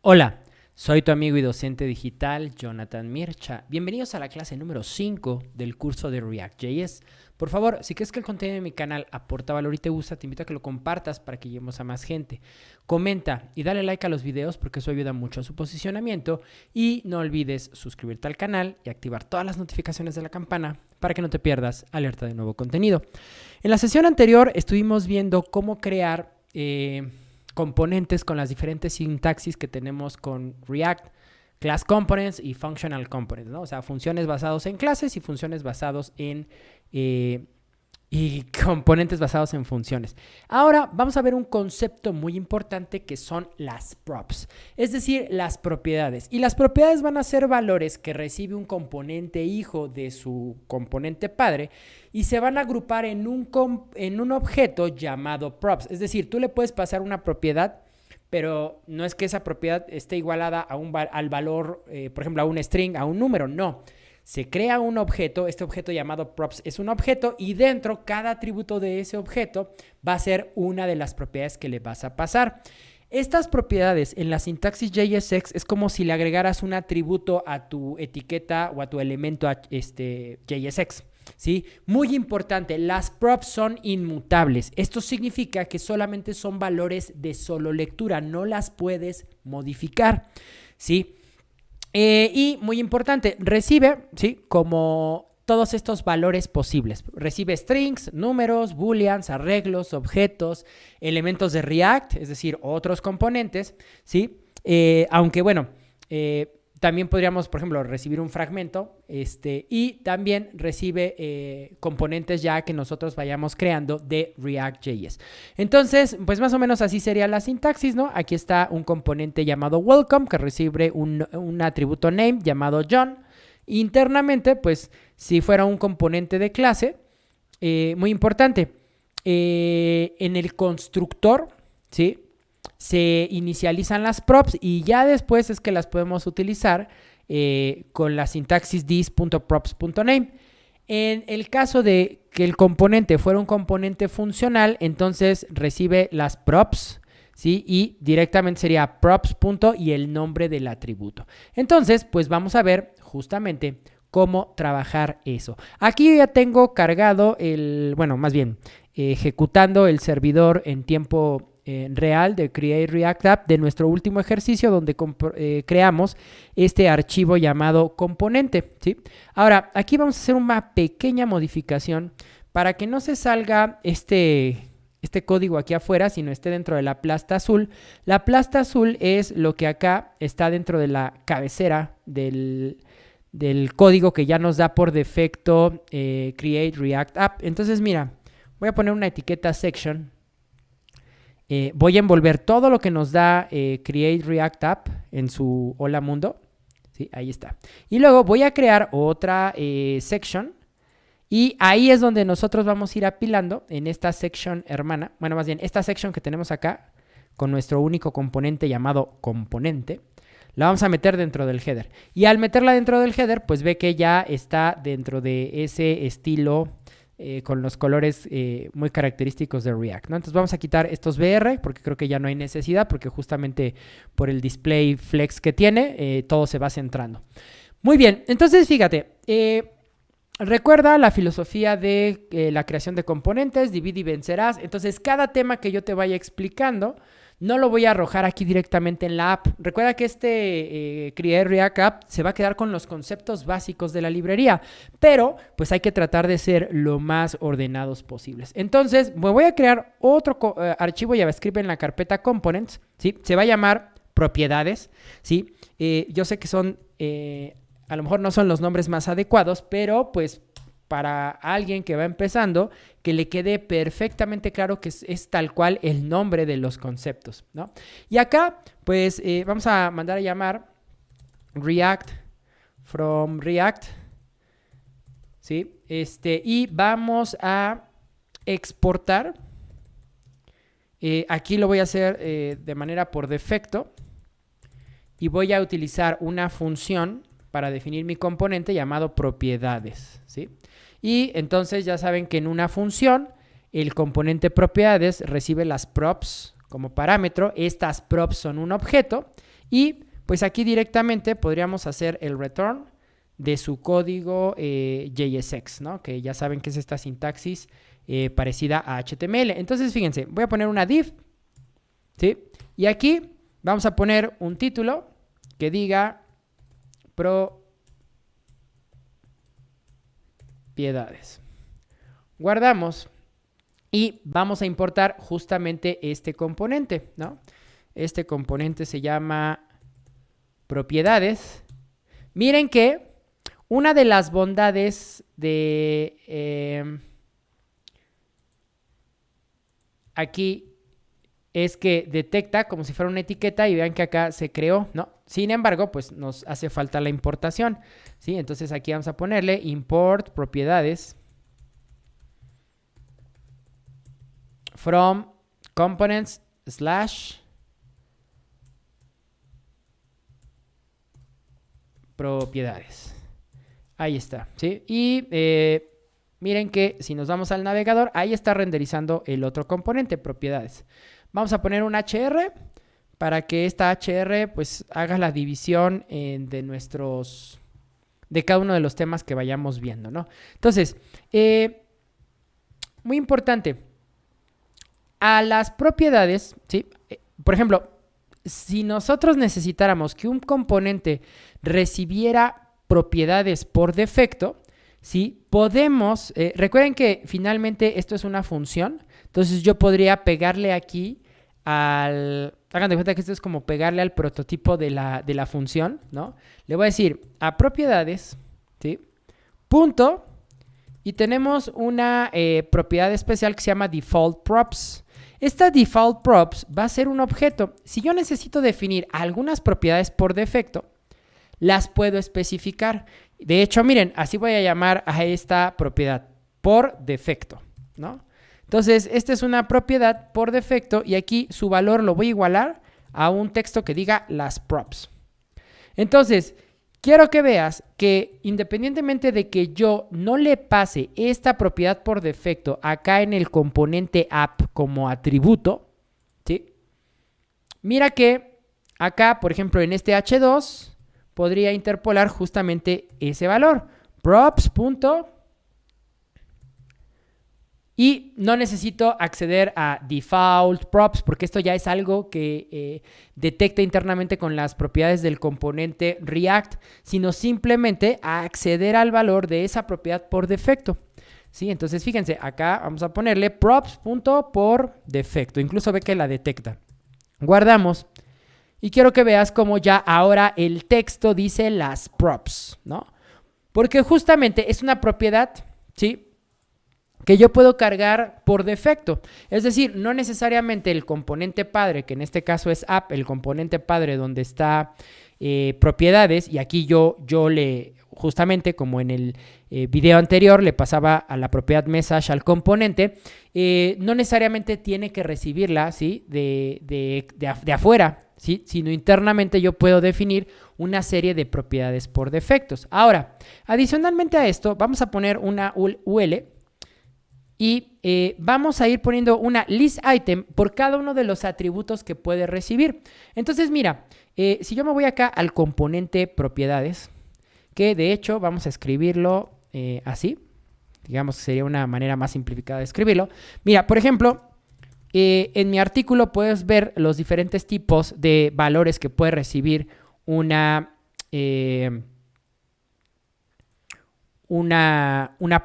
Hola, soy tu amigo y docente digital Jonathan Mircha. Bienvenidos a la clase número 5 del curso de React.js. Por favor, si crees que el contenido de mi canal aporta valor y te gusta, te invito a que lo compartas para que lleguemos a más gente. Comenta y dale like a los videos porque eso ayuda mucho a su posicionamiento. Y no olvides suscribirte al canal y activar todas las notificaciones de la campana para que no te pierdas alerta de nuevo contenido. En la sesión anterior estuvimos viendo cómo crear componentes con las diferentes sintaxis que tenemos con React, Class Components y Functional Components, ¿no? O sea, funciones basados en clases y funciones basados en y componentes basados en funciones. Ahora vamos a ver un concepto muy importante que son las props, es decir, las propiedades. Y las propiedades van a ser valores que recibe un componente hijo de su componente padre y se van a agrupar en un objeto llamado props. Es decir, tú le puedes pasar una propiedad, pero no es que esa propiedad esté igualada al valor, por ejemplo, a un string, a un número, no. Se crea un objeto, este objeto llamado props es un objeto y dentro cada atributo de ese objeto va a ser una de las propiedades que le vas a pasar. Estas propiedades en la sintaxis JSX es como si le agregaras un atributo a tu etiqueta o a tu elemento JSX. ¿Sí? Muy importante, las props son inmutables. Esto significa que solamente son valores de solo lectura, no las puedes modificar. ¿Sí? Y muy importante, recibe, ¿sí?, como todos estos valores posibles. Recibe strings, números, booleans, arreglos, objetos, elementos de React, es decir, otros componentes, ¿sí? Aunque bueno, también podríamos, por ejemplo, recibir un fragmento y también recibe componentes ya que nosotros vayamos creando de React.js. Entonces, pues más o menos así sería la sintaxis, ¿no? Aquí está un componente llamado welcome que recibe un atributo name llamado John. Internamente, pues si fuera un componente de clase, muy importante, en el constructor, ¿sí?, se inicializan las props y ya después es que las podemos utilizar con la sintaxis this.props.name. En el caso de que el componente fuera un componente funcional, entonces recibe las props, ¿sí?, y directamente sería props. Y el nombre del atributo. Entonces, pues vamos a ver justamente cómo trabajar eso. Aquí ya tengo cargado ejecutando el servidor en tiempo real de Create React App de nuestro último ejercicio donde creamos este archivo llamado componente, ¿sí? Ahora, aquí vamos a hacer una pequeña modificación para que no se salga este código aquí afuera, sino esté dentro de la plasta azul. La plasta azul es lo que acá está dentro de la cabecera del código que ya nos da por defecto Create React App. Entonces, mira, voy a poner una etiqueta section. Voy a envolver todo lo que nos da Create React App en su hola mundo. ¿Sí? Ahí está. Y luego voy a crear otra section. Y ahí es donde nosotros vamos a ir apilando en esta section hermana. Bueno, más bien, esta section que tenemos acá con nuestro único componente llamado componente. La vamos a meter dentro del header. Y al meterla dentro del header, pues ve que ya está dentro de ese estilo con los colores muy característicos de React, ¿no? Entonces vamos a quitar estos BR porque creo que ya no hay necesidad porque justamente por el display flex que tiene, todo se va centrando. Muy bien, entonces fíjate, recuerda la filosofía de la creación de componentes, divide y vencerás. Entonces cada tema que yo te vaya explicando no lo voy a arrojar aquí directamente en la app. Recuerda que Create React App se va a quedar con los conceptos básicos de la librería, pero pues hay que tratar de ser lo más ordenados posibles. Entonces me voy a crear otro archivo JavaScript en la carpeta Components, ¿sí? Se va a llamar propiedades, ¿sí? Yo sé que son, a lo mejor no son los nombres más adecuados, pero pues para alguien que va empezando, que le quede perfectamente claro que es tal cual el nombre de los conceptos, ¿no? Y acá, pues, vamos a mandar a llamar React from React, ¿sí? Y vamos a exportar. Aquí lo voy a hacer de manera por defecto y voy a utilizar una función para definir mi componente llamado propiedades, ¿sí? Y entonces ya saben que en una función el componente propiedades recibe las props como parámetro. Estas props son un objeto Y pues aquí directamente podríamos hacer el return de su código JSX, ¿no? Que ya saben que es esta sintaxis parecida a HTML. Entonces, fíjense, voy a poner una div, ¿sí? Y aquí vamos a poner un título que diga propiedades. Guardamos y vamos a importar justamente este componente, ¿no? Este componente se llama propiedades. Miren que una de las bondades de aquí es que detecta como si fuera una etiqueta y vean que acá se creó, ¿no? Sin embargo, pues nos hace falta la importación, ¿sí? Entonces aquí vamos a ponerle import propiedades from components / propiedades. Ahí está, ¿sí? Y miren que si nos vamos al navegador, ahí está renderizando el otro componente, propiedades. Vamos a poner un HR para que esta HR pues haga la división de cada uno de los temas que vayamos viendo, ¿no? Entonces, muy importante, a las propiedades, ¿sí? Por ejemplo, si nosotros necesitáramos que un componente recibiera propiedades por defecto, ¿sí? Podemos, recuerden que finalmente esto es una función, entonces yo podría pegarle aquí hagan de cuenta que esto es como pegarle al prototipo de la función, ¿no? Le voy a decir a propiedades, ¿sí? Punto, y tenemos una propiedad especial que se llama default props. Esta default props va a ser un objeto. Si yo necesito definir algunas propiedades por defecto, las puedo especificar. De hecho, miren, así voy a llamar a esta propiedad por defecto, ¿no? Entonces, esta es una propiedad por defecto y aquí su valor lo voy a igualar a un texto que diga las props. Entonces, quiero que veas que independientemente de que yo no le pase esta propiedad por defecto acá en el componente app como atributo, ¿sí? Mira que acá, por ejemplo, en este h2 podría interpolar justamente ese valor, props. Y no necesito acceder a default props porque esto ya es algo que detecta internamente con las propiedades del componente React, sino simplemente a acceder al valor de esa propiedad por defecto, ¿sí? Entonces, fíjense, acá vamos a ponerle props.por defecto. Incluso ve que la detecta. Guardamos. Y quiero que veas cómo ya ahora el texto dice las props, ¿no? Porque justamente es una propiedad, ¿sí?, que yo puedo cargar por defecto. Es decir, no necesariamente el componente padre, que en este caso es app, el componente padre donde está propiedades, y aquí yo le, justamente como en el video anterior, le pasaba a la propiedad message al componente, no necesariamente tiene que recibirla, ¿sí?, de afuera, ¿sí?, sino internamente yo puedo definir una serie de propiedades por defectos. Ahora, adicionalmente a esto, vamos a poner una UL, y vamos a ir poniendo una list item por cada uno de los atributos que puede recibir. Entonces, mira, si yo me voy acá al componente propiedades, que de hecho vamos a escribirlo así, digamos que sería una manera más simplificada de escribirlo. Mira, por ejemplo, en mi artículo puedes ver los diferentes tipos de valores que puede recibir una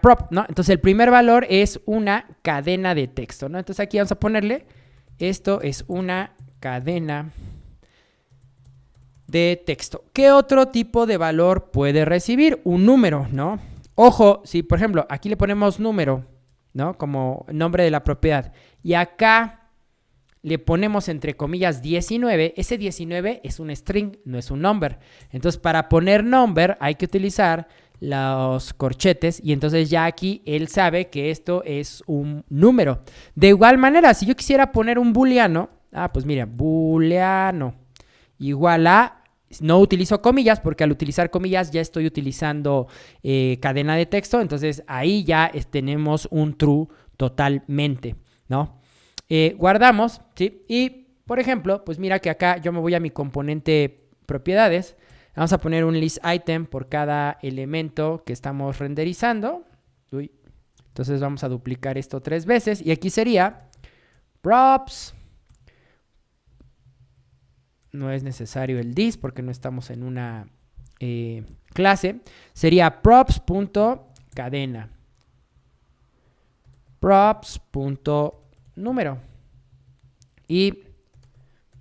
prop, ¿no? Entonces, el primer valor es una cadena de texto, ¿no? Entonces, aquí vamos a ponerle, esto es una cadena de texto. ¿Qué otro tipo de valor puede recibir? Un número, ¿no? Ojo, si por ejemplo, aquí le ponemos número, ¿no?, como nombre de la propiedad, y acá le ponemos entre comillas 19, ese 19 es un string, no es un number. Entonces, para poner number hay que utilizar los corchetes y entonces ya aquí él sabe que esto es un número. De igual manera, si yo quisiera poner un booleano, pues mira, booleano igual a, no utilizo comillas porque al utilizar comillas ya estoy utilizando cadena de texto, entonces ahí ya tenemos un true totalmente, ¿no? Guardamos, ¿sí? Y por ejemplo, pues mira que acá yo me voy a mi componente propiedades. Vamos a poner un list item por cada elemento que estamos renderizando. Uy. Entonces vamos a duplicar esto 3 veces. Y aquí sería props. No es necesario el this porque no estamos en una clase. Sería props.cadena. Props.número. Y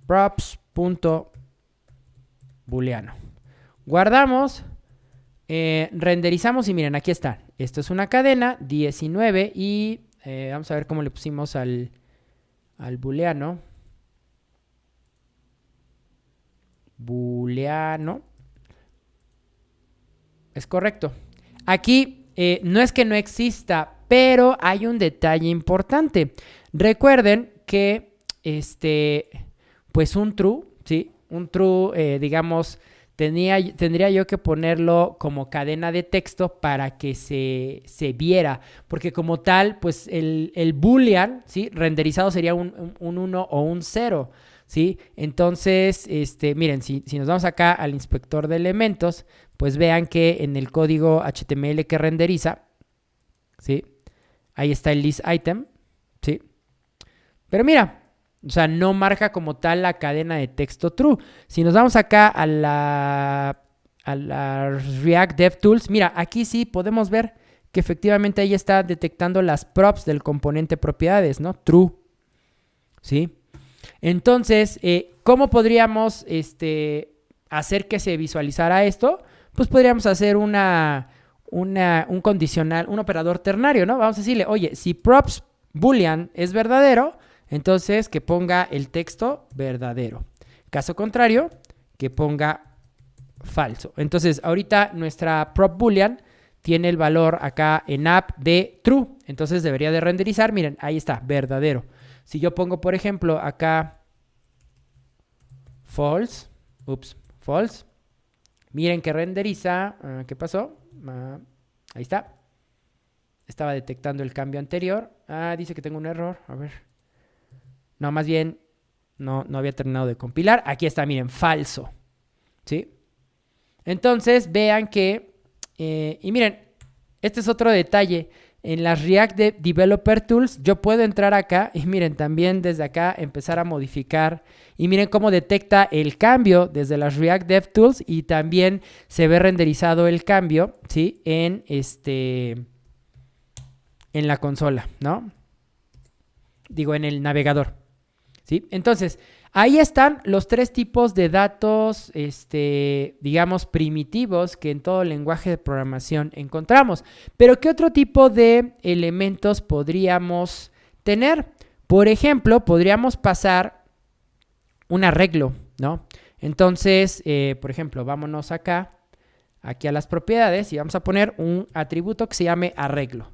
props.booleano. Guardamos. Renderizamos y miren, aquí está. Esto es una cadena 19 y vamos a ver cómo le pusimos al booleano. Booleano. Es correcto. Aquí no es que no exista, pero hay un detalle importante. Recuerden que pues un true, ¿sí? Un true, digamos, tendría yo que ponerlo como cadena de texto para que se viera, porque como tal, pues el boolean, ¿sí? Renderizado sería un 1 o un 0, ¿sí? Entonces, miren, si nos vamos acá al inspector de elementos, pues vean que en el código HTML que renderiza, ¿sí? Ahí está el list item, ¿sí? Pero mira, o sea, no marca como tal la cadena de texto true. Si nos vamos acá a la React DevTools, mira, aquí sí podemos ver que efectivamente ahí está detectando las props del componente propiedades, ¿no? True, ¿sí? Entonces, ¿cómo podríamos hacer que se visualizara esto? Pues podríamos hacer un condicional, un operador ternario, ¿no? Vamos a decirle, oye, si props boolean es verdadero, entonces que ponga el texto verdadero. Caso contrario, que ponga falso. Entonces, ahorita nuestra prop boolean tiene el valor acá en app de true. Entonces debería de renderizar, miren, ahí está, verdadero. Si yo pongo, por ejemplo, acá false, false, miren que renderiza, ¿qué pasó? Ahí está. Estaba detectando el cambio anterior. Dice que tengo un error, a ver. No, más bien, no había terminado de compilar. Aquí está, miren, falso, ¿sí? Entonces, vean que, y miren, este es otro detalle. En las React Developer Tools, yo puedo entrar acá y miren, también desde acá empezar a modificar. Y miren cómo detecta el cambio desde las React DevTools y también se ve renderizado el cambio, ¿sí? En la consola, ¿no? Digo, en el navegador, ¿sí? Entonces, ahí están los 3 tipos de datos, digamos, primitivos que en todo lenguaje de programación encontramos. Pero, ¿qué otro tipo de elementos podríamos tener? Por ejemplo, podríamos pasar un arreglo, ¿no? Entonces, por ejemplo, vámonos aquí a las propiedades y vamos a poner un atributo que se llame arreglo.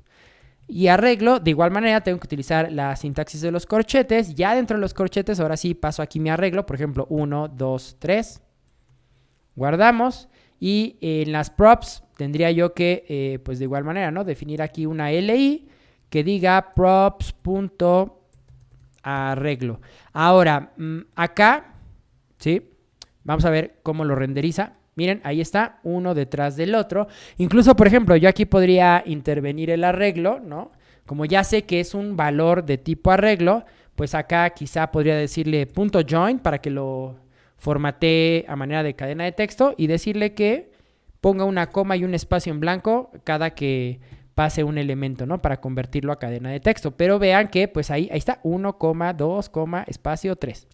Y arreglo, de igual manera, tengo que utilizar la sintaxis de los corchetes. Ya dentro de los corchetes, ahora sí paso aquí mi arreglo. Por ejemplo, 1, 2, 3. Guardamos. Y en las props tendría yo que, pues de igual manera, ¿no? Definir aquí una LI que diga props.arreglo. Ahora, acá, ¿sí? Vamos a ver cómo lo renderiza. Miren, ahí está, uno detrás del otro. Incluso, por ejemplo, yo aquí podría intervenir el arreglo, ¿no? Como ya sé que es un valor de tipo arreglo, pues acá quizá podría decirle .join para que lo formatee a manera de cadena de texto y decirle que ponga una coma y un espacio en blanco cada que pase un elemento, ¿no? Para convertirlo a cadena de texto. Pero vean que, pues ahí está, 1, 2, espacio 3.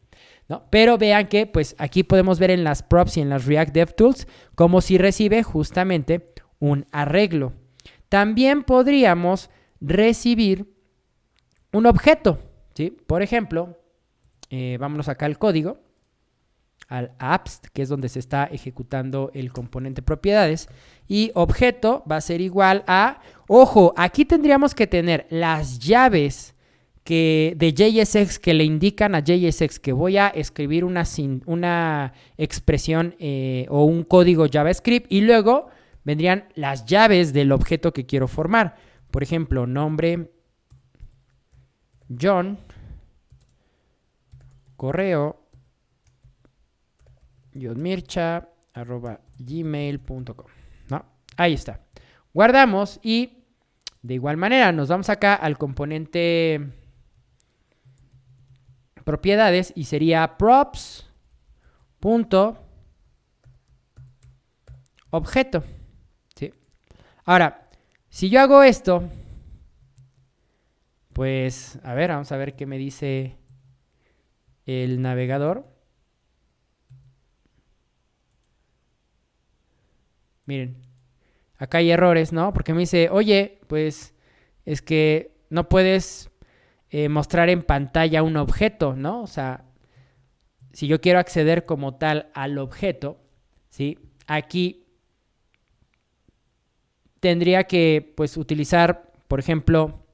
¿No? Pero vean que pues aquí podemos ver en las props y en las React DevTools como si recibe justamente un arreglo. También podríamos recibir un objeto, ¿sí? Por ejemplo, vámonos acá al código, al apps, que es donde se está ejecutando el componente propiedades, y objeto va a ser igual a, ojo, aquí tendríamos que tener las llaves de JSX que le indican a JSX que voy a escribir una expresión o un código JavaScript y luego vendrían las llaves del objeto que quiero formar. Por ejemplo, nombre John, correo johnmircha@gmail.com, ¿no? Ahí está. Guardamos y de igual manera nos vamos acá al componente propiedades y sería props.objeto, ¿sí? Ahora, si yo hago esto, pues, a ver, vamos a ver qué me dice el navegador. Miren, acá hay errores, ¿no? Porque me dice, oye, pues es que no puedes mostrar en pantalla un objeto, ¿no? O sea, si yo quiero acceder como tal al objeto, ¿sí? Aquí tendría que, pues, utilizar, por ejemplo,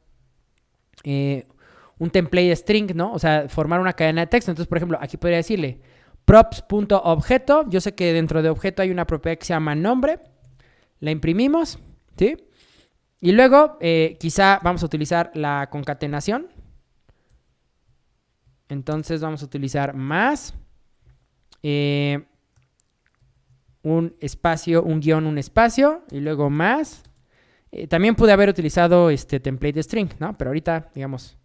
un template string, ¿no? O sea, formar una cadena de texto. Entonces, por ejemplo, aquí podría decirle props.objeto. Yo sé que dentro de objeto hay una propiedad que se llama nombre. La imprimimos, ¿sí? Y luego, quizá vamos a utilizar la concatenación. Entonces, vamos a utilizar más un espacio, un guión, un espacio. Y luego más. También pude haber utilizado este template string, ¿no? Pero ahorita, digamos,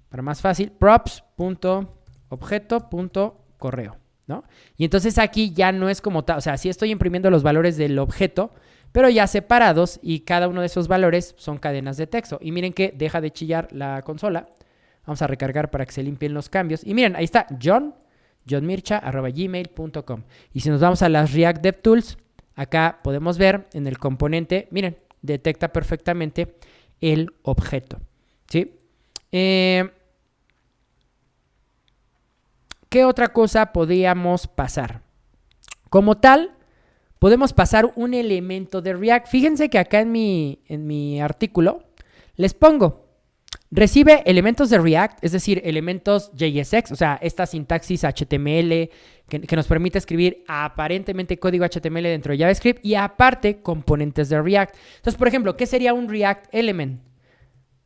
para más fácil, props.objeto.correo, ¿no? Y entonces aquí ya no es como tal, o sea, sí estoy imprimiendo los valores del objeto, pero ya separados y cada uno de esos valores son cadenas de texto. Y miren que deja de chillar la consola. Vamos a recargar para que se limpien los cambios. Y miren, ahí está, johnmircha@gmail.com. Y si nos vamos a las React DevTools, acá podemos ver en el componente, miren, detecta perfectamente el objeto, ¿sí? ¿Qué otra cosa podríamos pasar? Como tal, podemos pasar un elemento de React. Fíjense que acá en mi artículo les pongo, recibe elementos de React, es decir, elementos JSX, o sea, esta sintaxis HTML que nos permite escribir aparentemente código HTML dentro de JavaScript y aparte componentes de React. Entonces, por ejemplo, ¿qué sería un React Element?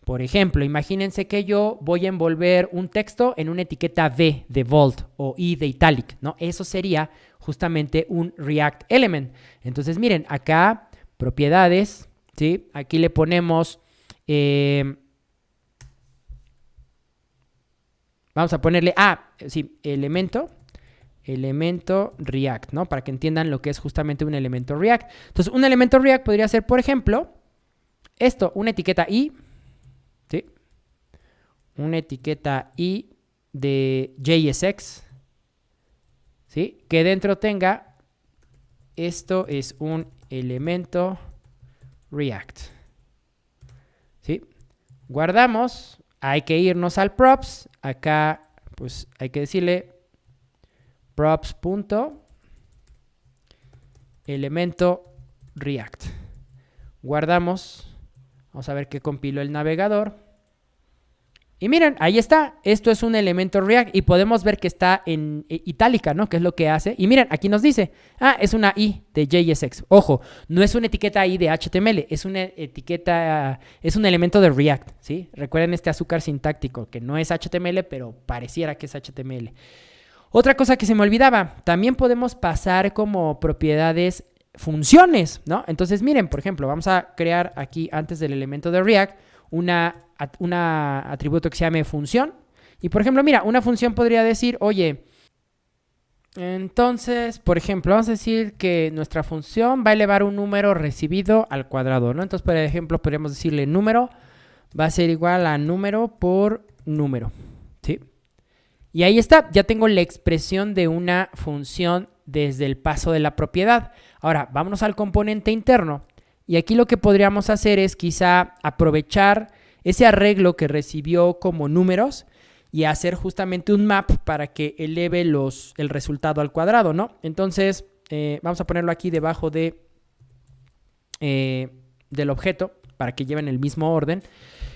Por ejemplo, imagínense que yo voy a envolver un texto en una etiqueta V de bold o I de italic, ¿no? Eso sería justamente un React Element. Entonces, miren, acá, propiedades, ¿sí? Aquí le ponemos, vamos a ponerle, sí, elemento React, ¿no? Para que entiendan lo que es justamente un elemento React. Entonces, un elemento React podría ser, por ejemplo, esto, una etiqueta I, ¿sí? Una etiqueta I de JSX, ¿sí? Que dentro tenga, esto es un elemento React, ¿sí? Guardamos, hay que irnos al props, acá pues hay que decirle props.elemento React. Guardamos, vamos a ver qué compiló el navegador. Y miren, ahí está, esto es un elemento React y podemos ver que está en itálica, ¿no? Que es lo que hace. Y miren, aquí nos dice, es una I de JSX. Ojo, no es una etiqueta I de HTML, es una etiqueta, es un elemento de React, ¿sí? Recuerden este azúcar sintáctico, que no es HTML, pero pareciera que es HTML. Otra cosa que se me olvidaba, también podemos pasar como propiedades funciones, ¿no? Entonces, miren, por ejemplo, vamos a crear aquí, antes del elemento de React, una atributo que se llame función. Y por ejemplo, mira, una función podría decir, oye, entonces, por ejemplo, vamos a decir que nuestra función va a elevar un número recibido al cuadrado, ¿no? Entonces, por ejemplo, podríamos decirle número va a ser igual a número por número, ¿sí? Y ahí está, ya tengo la expresión de una función desde el paso de la propiedad. Ahora, vámonos al componente interno. Y aquí lo que podríamos hacer es quizá aprovechar ese arreglo que recibió como números y hacer justamente un map para que eleve el resultado al cuadrado, ¿no? Entonces, vamos a ponerlo aquí debajo del objeto para que lleven el mismo orden.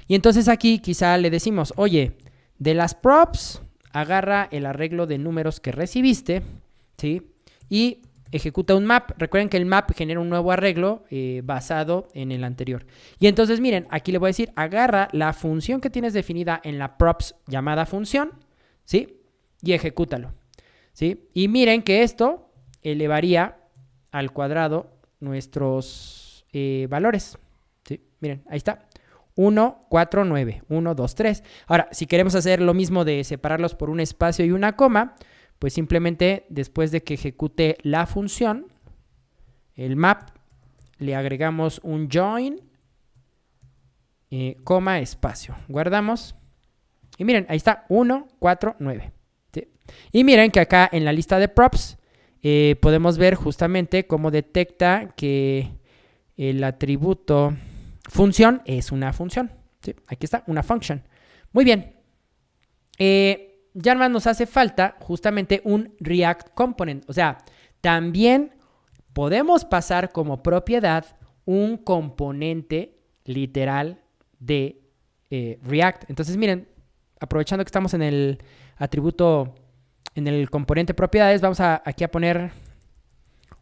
Y entonces aquí quizá le decimos, oye, de las props, agarra el arreglo de números que recibiste, ¿sí? Y ejecuta un map. Recuerden que el map genera un nuevo arreglo basado en el anterior. Y entonces, miren, aquí le voy a decir, agarra la función que tienes definida en la props llamada función, ¿sí? Y ejecútalo, ¿sí? Y miren que esto elevaría al cuadrado nuestros valores. ¿Sí? Miren, ahí está. 1, 4, 9. 1, 2, 3. Ahora, si queremos hacer lo mismo de separarlos por un espacio y una coma, pues simplemente después de que ejecute la función, el map, le agregamos un join, coma, espacio. Guardamos. Y miren, ahí está. 1, 4, 9. ¿Sí? Y miren que acá en la lista de props podemos ver justamente cómo detecta que el atributo función es una función. ¿Sí? Aquí está, una function. Muy bien. Ya más nos hace falta justamente un React Component. O sea, también podemos pasar como propiedad un componente literal de React. Entonces, miren, aprovechando que estamos en el atributo, en el componente propiedades, vamos aquí a poner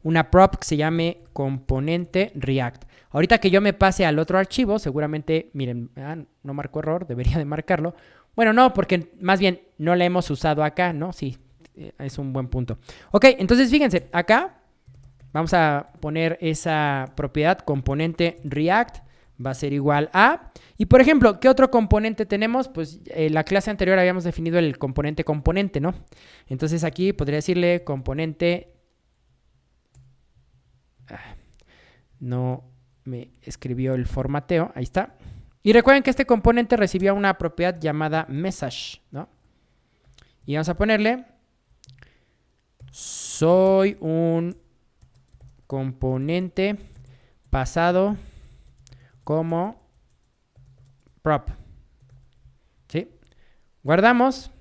una prop que se llame componente React. Ahorita que yo me pase al otro archivo, seguramente, miren, no marcó error, debería de marcarlo. Bueno, no, porque más bien no la hemos usado acá, ¿no? Sí, es un buen punto. Ok, entonces fíjense, acá vamos a poner esa propiedad componente React, va a ser igual a... Y por ejemplo, ¿qué otro componente tenemos? Pues la clase anterior habíamos definido el componente, ¿no? Entonces aquí podría decirle componente... No me escribió el formateo, ahí está. Y recuerden que este componente recibía una propiedad llamada message, ¿no? Y vamos a ponerle, soy un componente pasado como prop. ¿Sí? Guardamos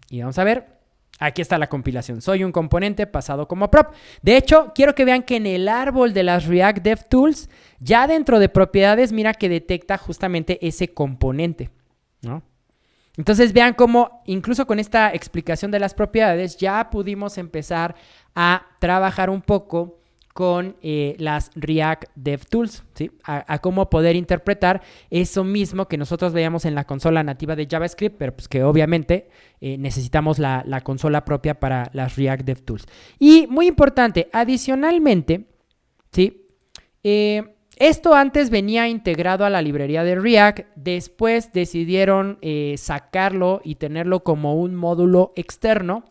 y vamos a ver. Aquí está la compilación. Soy un componente pasado como prop. De hecho, quiero que vean que en el árbol de las React DevTools, ya dentro de propiedades, mira que detecta justamente ese componente, ¿no? Entonces vean cómo, incluso con esta explicación de las propiedades, ya pudimos empezar a trabajar un poco con las React DevTools, ¿sí? A cómo poder interpretar eso mismo que nosotros veíamos en la consola nativa de JavaScript, pero pues que obviamente necesitamos la consola propia para las React DevTools. Y muy importante, adicionalmente, ¿sí? Esto antes venía integrado a la librería de React, después decidieron sacarlo y tenerlo como un módulo externo,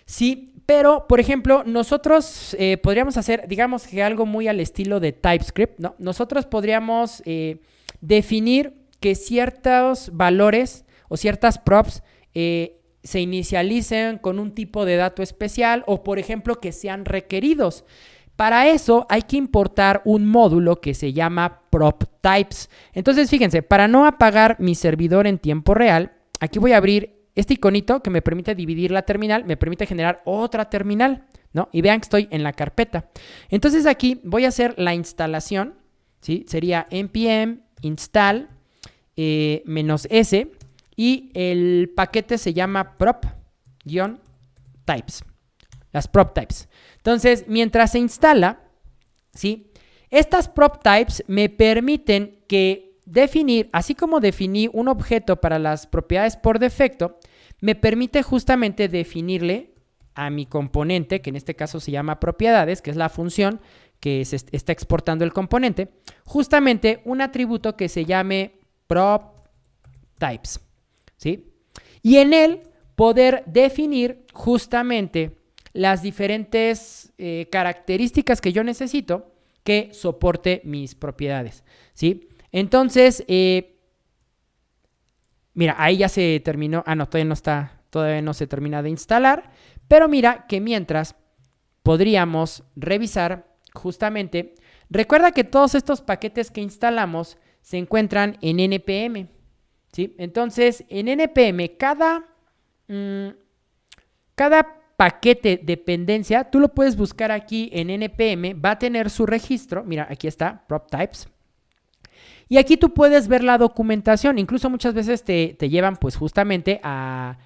¿sí? Pero, por ejemplo, nosotros podríamos hacer, digamos que algo muy al estilo de TypeScript, ¿no? Nosotros podríamos definir que ciertos valores o ciertas props se inicialicen con un tipo de dato especial o, por ejemplo, que sean requeridos. Para eso hay que importar un módulo que se llama PropTypes. Entonces, fíjense, para no apagar mi servidor en tiempo real, aquí voy a abrir este iconito que me permite dividir la terminal, me permite generar otra terminal, ¿no? Y vean que estoy en la carpeta. Entonces aquí voy a hacer la instalación, ¿sí? Sería npm install -s y el paquete se llama prop-types, las prop types. Entonces, mientras se instala, ¿sí? Estas prop types me permiten que definir, así como definí un objeto para las propiedades por defecto, me permite justamente definirle a mi componente, que en este caso se llama propiedades, que es la función que se está exportando el componente, justamente un atributo que se llame PropTypes, ¿sí? Y en él poder definir justamente las diferentes características que yo necesito que soporte mis propiedades, ¿sí? Entonces, mira, ahí ya se terminó. No, todavía no se termina de instalar. Pero mira que mientras podríamos revisar justamente. Recuerda que todos estos paquetes que instalamos se encuentran en NPM, ¿sí? Entonces, en NPM, cada paquete dependencia, tú lo puedes buscar aquí en NPM, va a tener su registro. Mira, aquí está, PropTypes. Y aquí tú puedes ver la documentación. Incluso muchas veces te llevan pues justamente a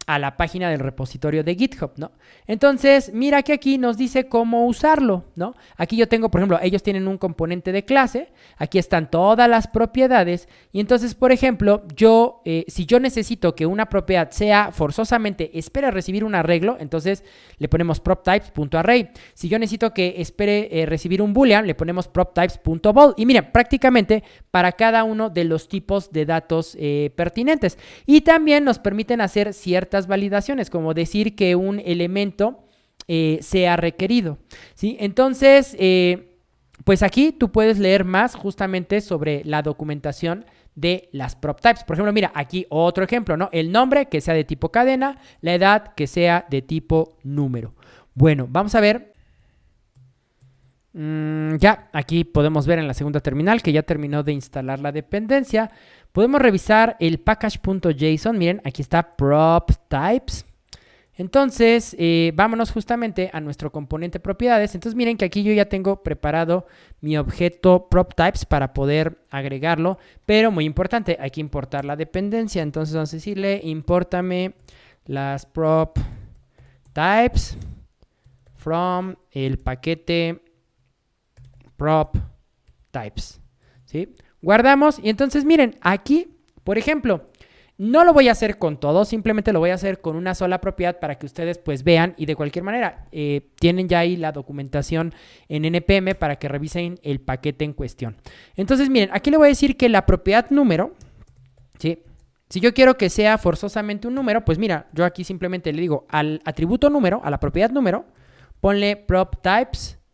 a la página del repositorio de GitHub, ¿no? Entonces, mira que aquí nos dice cómo usarlo, ¿no? Aquí yo tengo, por ejemplo, ellos tienen un componente de clase, aquí están todas las propiedades y entonces, por ejemplo, yo, si yo necesito que una propiedad sea forzosamente, espere recibir un arreglo, entonces le ponemos proptypes.array. Si yo necesito que espere recibir un boolean, le ponemos proptypes.bool. Y mira, prácticamente para cada uno de los tipos de datos pertinentes. Y también nos permiten hacer ciertas validaciones, como decir que un elemento sea requerido, ¿sí? Entonces, pues aquí tú puedes leer más justamente sobre la documentación de las prop types. Por ejemplo, mira, aquí otro ejemplo, ¿no? El nombre que sea de tipo cadena, la edad que sea de tipo número. Bueno, vamos a ver. Ya, aquí podemos ver en la segunda terminal que ya terminó de instalar la dependencia. Podemos revisar el package.json. Miren, aquí está prop types. Entonces, vámonos justamente a nuestro componente propiedades. Entonces, miren que aquí yo ya tengo preparado mi objeto prop types para poder agregarlo. Pero muy importante, hay que importar la dependencia. Entonces, vamos a decirle, impórtame las prop types from el paquete prop types, ¿sí? Guardamos y entonces miren, aquí, por ejemplo, no lo voy a hacer con todo, simplemente lo voy a hacer con una sola propiedad para que ustedes pues vean y de cualquier manera tienen ya ahí la documentación en NPM para que revisen el paquete en cuestión. Entonces miren, aquí le voy a decir que la propiedad número, ¿sí? Si yo quiero que sea forzosamente un número, pues mira, yo aquí simplemente le digo al atributo número, a la propiedad número, ponle prop types.number.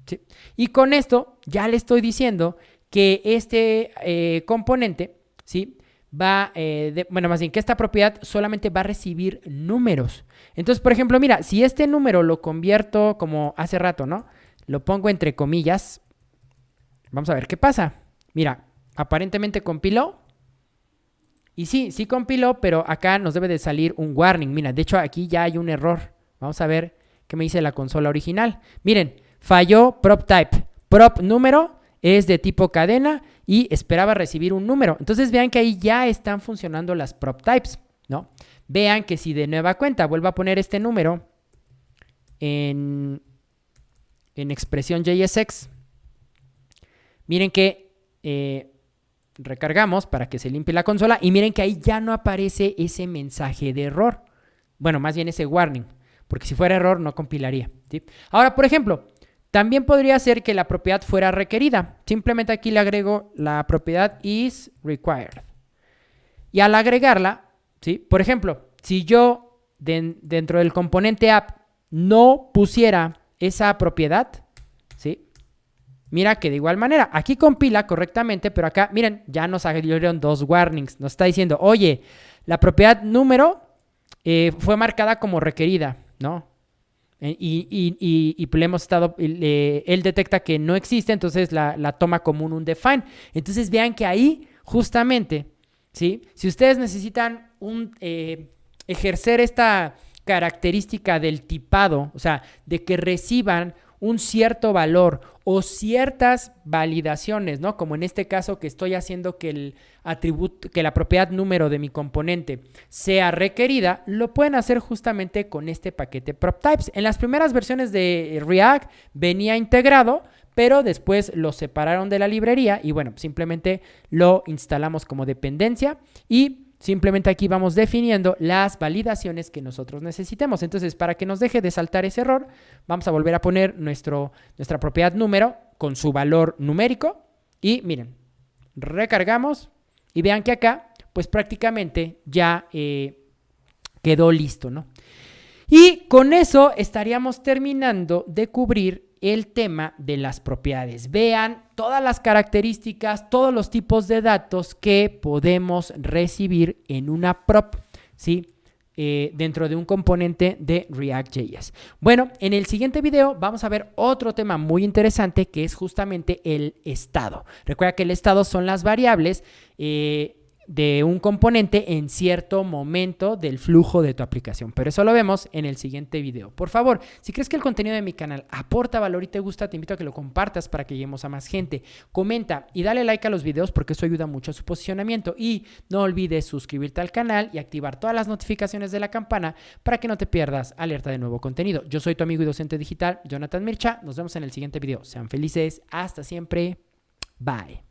¿Sí? Y con esto ya le estoy diciendo que este componente, ¿sí? Va, bueno, más bien que esta propiedad solamente va a recibir números. Entonces, por ejemplo, mira, si este número lo convierto como hace rato, ¿no? Lo pongo entre comillas. Vamos a ver qué pasa. Mira, aparentemente compiló. Y sí compiló, pero acá nos debe de salir un warning. Mira, de hecho aquí ya hay un error. Vamos a ver qué me dice la consola original. Miren, falló prop type. Prop número es de tipo cadena y esperaba recibir un número. Entonces vean que ahí ya están funcionando las prop types, ¿no? Vean que si de nueva cuenta vuelvo a poner este número en expresión JSX, miren que recargamos para que se limpie la consola y miren que ahí ya no aparece ese mensaje de error. Bueno, más bien ese warning, porque si fuera error no compilaría, ¿sí? Ahora, por ejemplo, también podría ser que la propiedad fuera requerida. Simplemente aquí le agrego la propiedad is required. Y al agregarla, ¿sí? Por ejemplo, si yo dentro del componente app no pusiera esa propiedad, ¿sí? Mira que de igual manera, aquí compila correctamente, pero acá, miren, ya nos salieron dos warnings. Nos está diciendo, oye, la propiedad número fue marcada como requerida, ¿no? Y le hemos estado, él detecta que no existe, entonces la toma como un undefined. Entonces vean que ahí, justamente, ¿sí? Si ustedes necesitan ejercer esta característica del tipado, o sea, de que reciban un cierto valor o ciertas validaciones, ¿no? Como en este caso que estoy haciendo que el atributo, que la propiedad número de mi componente sea requerida, lo pueden hacer justamente con este paquete PropTypes. En las primeras versiones de React venía integrado, pero después lo separaron de la librería y bueno, simplemente lo instalamos como dependencia y simplemente aquí vamos definiendo las validaciones que nosotros necesitemos. Entonces, para que nos deje de saltar ese error, vamos a volver a poner nuestra propiedad número con su valor numérico. Y miren, recargamos y vean que acá, pues prácticamente ya quedó listo, ¿no? Y con eso estaríamos terminando de cubrir el tema de las propiedades. Vean todas las características, todos los tipos de datos que podemos recibir en una prop, ¿sí? Dentro de un componente de React.js. Bueno, en el siguiente video vamos a ver otro tema muy interesante que es justamente el estado. Recuerda que el estado son las variables de un componente en cierto momento del flujo de tu aplicación. Pero eso lo vemos en el siguiente video. Por favor, si crees que el contenido de mi canal aporta valor y te gusta, te invito a que lo compartas para que lleguemos a más gente. Comenta y dale like a los videos porque eso ayuda mucho a su posicionamiento. Y no olvides suscribirte al canal y activar todas las notificaciones de la campana para que no te pierdas alerta de nuevo contenido. Yo soy tu amigo y docente digital, Jonathan Mircha. Nos vemos en el siguiente video. Sean felices. Hasta siempre. Bye.